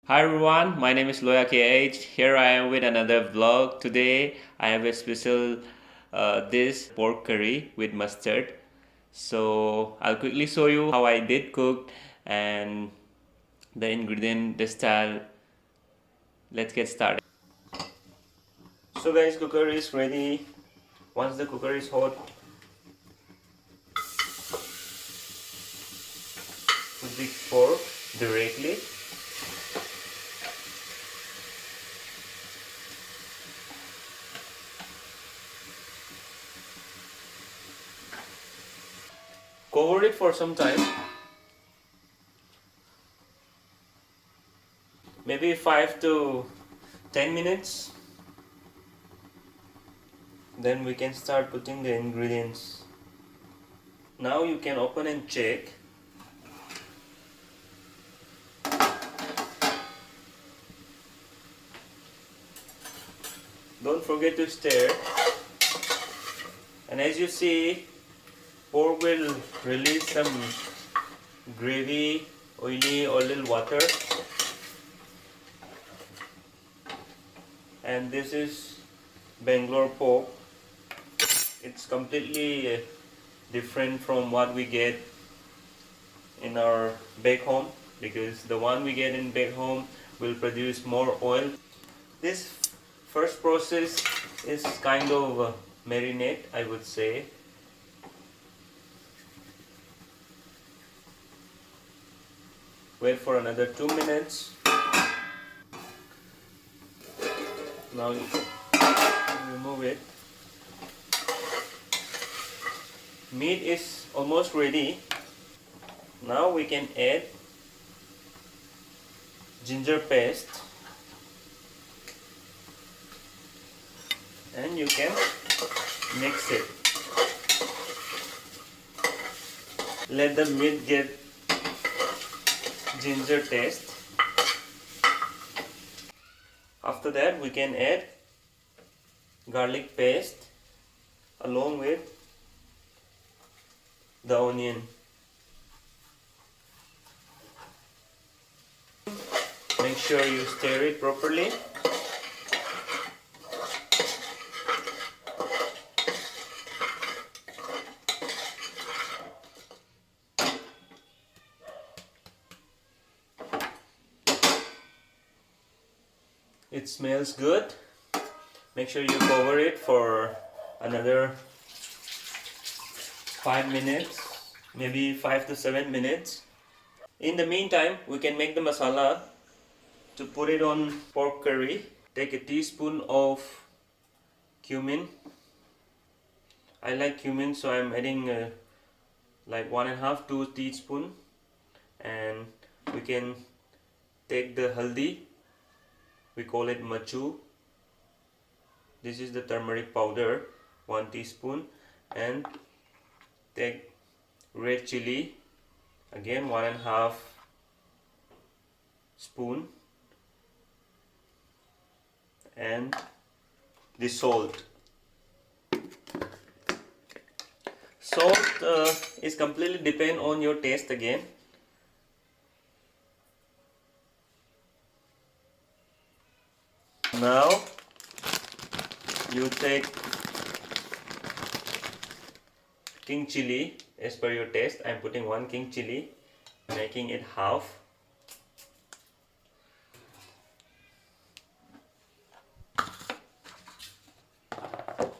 Hi everyone, my name is LOYA KH. Here I am with another vlog. Today I have a special dish pork curry with mustard. So I'll quickly show you how I did cook and the ingredient, the style. Let's get started. So guys, cooker is ready. Once the cooker is hot, put the pork directly. Cover it for some time, maybe 5 to 10 minutes. Then we can start putting the ingredients. Now you can open and check. Don't forget to stir. And as you see, pork will release some gravy, oily or little water. And this is Bangalore pork. It's completely different from what we get in our back home, because the one we get in back home will produce more oil. This first process is kind of marinate, I would say. Wait for another 2 minutes. Now you remove it. Meat is almost ready. Now we can add ginger paste, and you can mix it. Let the meat get ginger taste. After that we can add garlic paste along with the onion. Make sure you stir it properly. It smells good. Make sure you cover it for another 5 minutes, maybe 5 to 7 minutes. In the meantime, we can make the masala. To put it on pork curry, take a teaspoon of cumin. I like cumin, so I'm adding like 1.5 to 2 teaspoon. And we can take the haldi. We call it Machal. This is the turmeric powder, 1 teaspoon, and take red chili, again 1.5 spoon, and the salt. Salt is completely depend on your taste again. Now you take king chili as per your taste. I am putting 1 king chili, making it half.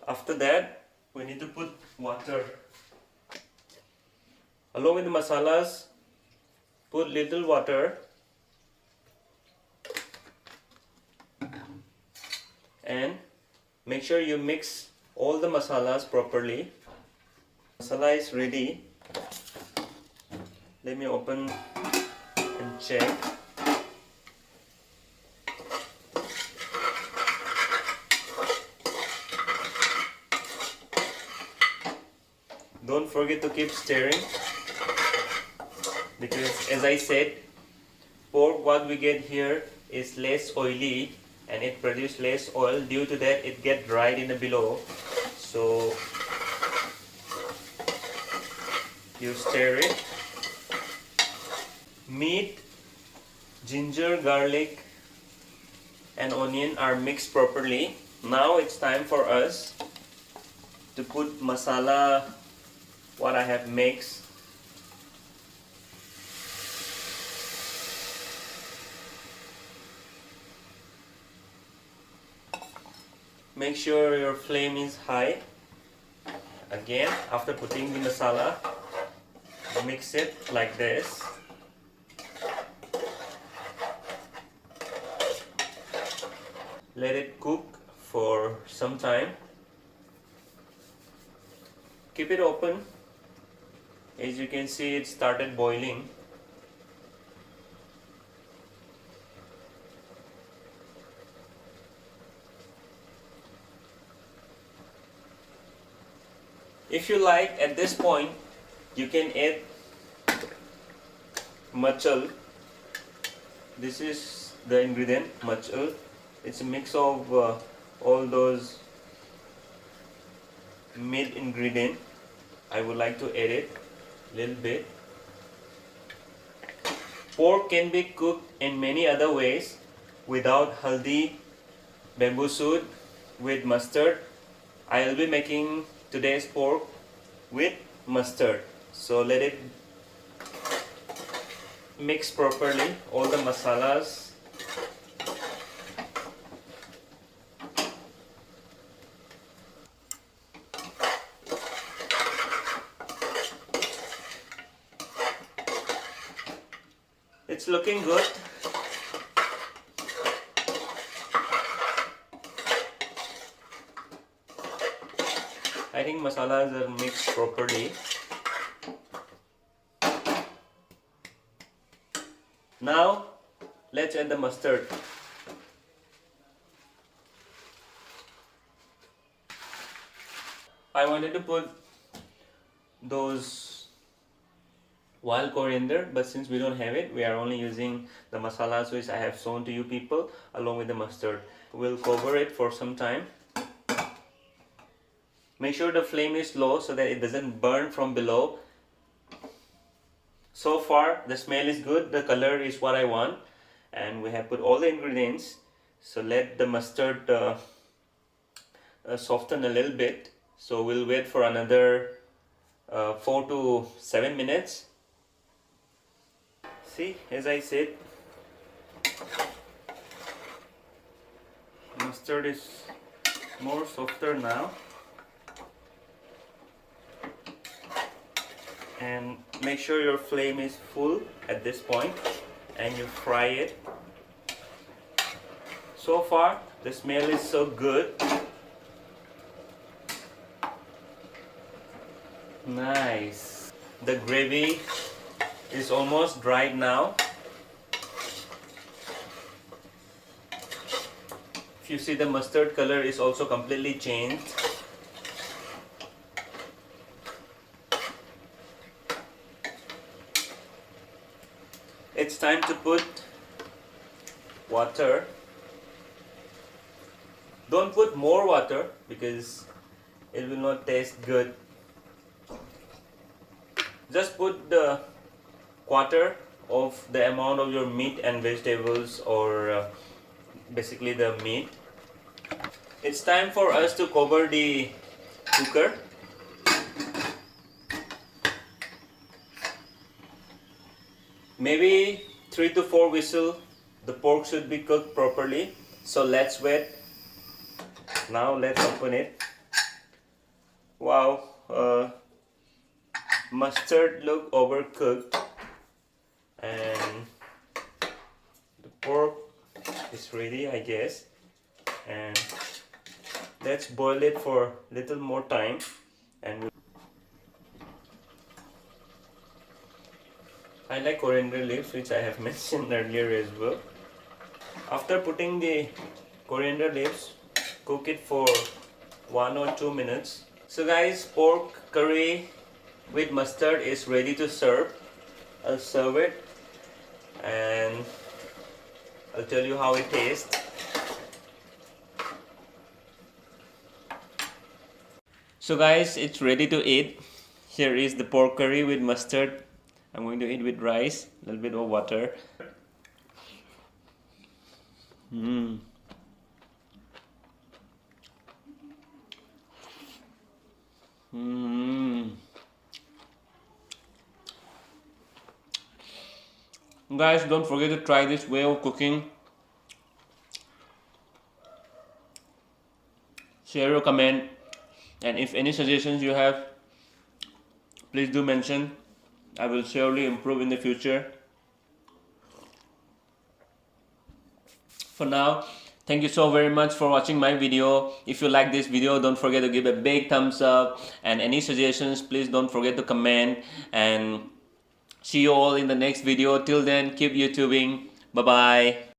After that, we need to put water. Along with the masalas, put little water and make sure you mix all the masalas properly. Masala is ready. Let me open and check. Don't forget to keep stirring, because as I said, pork what we get here is less oily and it produces less oil. Due to that, it gets dried in the below. So you stir it. Meat Ginger, garlic and onion are mixed properly. Now it's time for us to put masala, what I have mixed. Make sure your flame is high. Again, after putting the masala, mix it like this. Let it cook for some time. Keep it open. As you can see, it started boiling. If you like, at this point, you can add Machal. This is the ingredient, Machal. It's a mix of all those meat ingredient. I would like to add it a little bit. Pork can be cooked in many other ways without haldi, bamboo shoot, with mustard. I will be making today's pork with mustard. So let it mix properly, all the masalas. It's looking good. I think masalas are mixed properly. Now let's add the mustard. I wanted to put those wild coriander, but since we don't have it, we are only using the masalas which I have shown to you people along with the mustard. We'll cover it for some time. Make sure the flame is low so that it doesn't burn from below. So far the smell is good, the color is what I want, and we have put all the ingredients. So let the mustard soften a little bit. So we'll wait for another 4 to 7 minutes. See, as I said, mustard is more softer now. And make sure your flame is full at this point and you fry it. So far the smell is so good. Nice. The gravy is almost dried now. If you see, the mustard color is also completely changed. It's time to put water. Don't put more water because it will not taste good. Just put the quarter of the amount of your meat and vegetables, or basically the meat. It's time for us to cover the cooker. Maybe 3 to 4 whistles. The pork should be cooked properly. So let's wait. Now let's open it. Wow, mustard look overcooked, and the pork is ready, I guess. And let's boil it for a little more time. And I like coriander leaves, which I have mentioned earlier as well. After putting the coriander leaves, cook it for 1 or 2 minutes. So guys, pork curry with mustard is ready to serve. I'll serve it and I'll tell you how it tastes. So guys, it's ready to eat. Here is the pork curry with mustard. I'm going to eat with rice, a little bit of water. Mm. Mm. Guys, don't forget to try this way of cooking. Share your comment, and if any suggestions you have, please do mention. I will surely improve in the future. For now, thank you so very much for watching my video. If you like this video, don't forget to give a big thumbs up, and any suggestions, please don't forget to comment. And see you all in the next video. Till then, keep YouTubing. Bye bye.